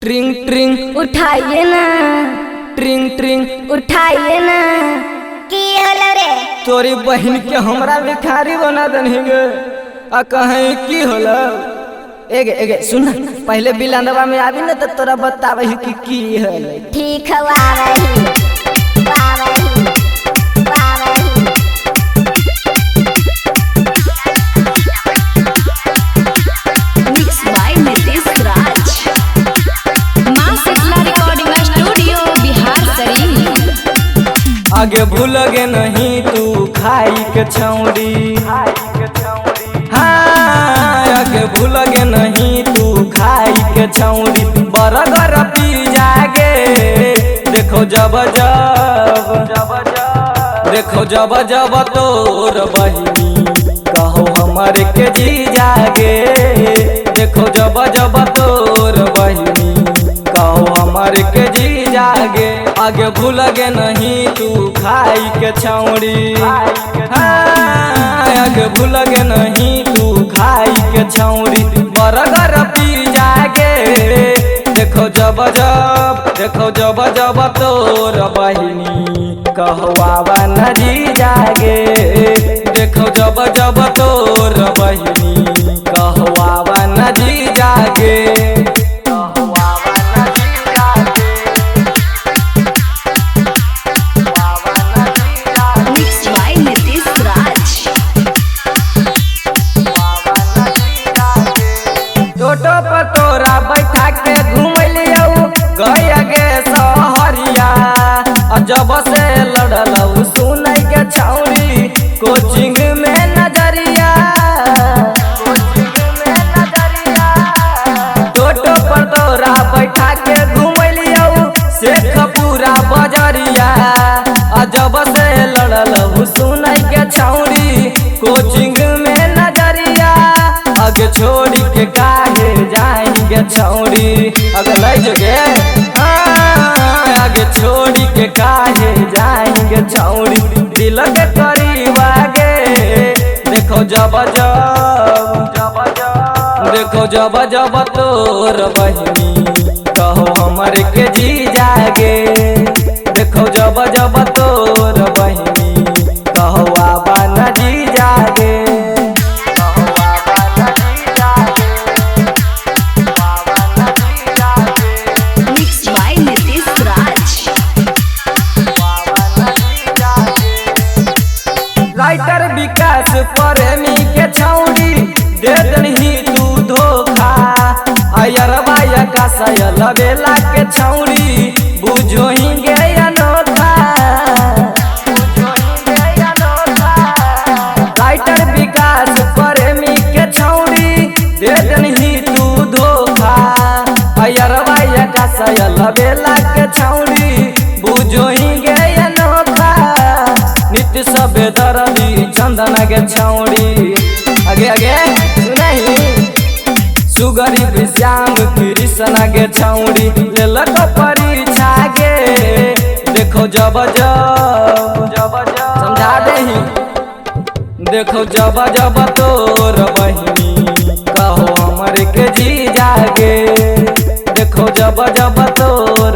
ट्रिंग ट्रिंग उठाइए ना, ट्रिंग ट्रिंग उठाइए ना। की होलो रे? तोरी बहन के हमरा भिखारी बना दनी गे। आ कहीं की होलो? एगे एगे सुन, पहले बिलांदवा में आबी ना तो तोरा बतावे कि की होलो। ठीक है, आ रही आगे भूल गे नहीं तू खाई के छौड़ी, हाँ आगे भूल गे नहीं तू खाई के छौड़ी। बर्गर पिज़्ज़ा गे देखो जब जब तोर बहिनी कहो हमारे के जीजा गे। देखो जब तोर बहिनी कहो हमारे के जीजा गे। आगे भूल गे नहीं तू खाई के छौड़ी, आगे भूल गे नहीं तू खाई के छौड़ी। बर्गर पिज़्ज़ा गे देखो जब तोर बहिनी कहवावा न जीजा गे। देखो जब तोर बहिनी कहवावा न जीजा गे। टोटो पर तोरा बैठा के घूमलियो गया गे सहरिया। जब से लड़लऊ सुनै के छौरी कोचिंग में नजरिया। टोटो पर तोरा बैठा के घूमलियो शेखपुरा बजरिया। जब से लड़लऊ सुनै के छौरी कोचिंग में नजरिया। आगे छोड़ी के काहे जाएंगे छौरी, अगर लग गे आगे छोड़ी के काहे जाएंगे छौरी। दिल के करीब आगे देखो जब तोर बहिनी कहो हमारे के जीजा गे। देखो जब तोर बहिनी कहो आबा न जीजा गे। राइटर विकास प्रेमी के छौड़ी दे दही तू धोखा। अयरबा का सयल बेला के छौड़ी बुझो ही गे अनोखा। राइटर विकास प्रेमी के छौड़ी दे दही तू धोखा। अयरबा का सयल बेला के छौड़ी बुझो ही गे अनोखा। नित्य सबे दरदी चंदन के छौड़ी आगे आगे सुनही। सुगरी श्याम कृष्ण के छौड़ी लेलक परीक्षा गे। देखो जब समझा दही। देखो जब तोर बहिनी कहो हमारे के जीजा गे। देखो जब तोर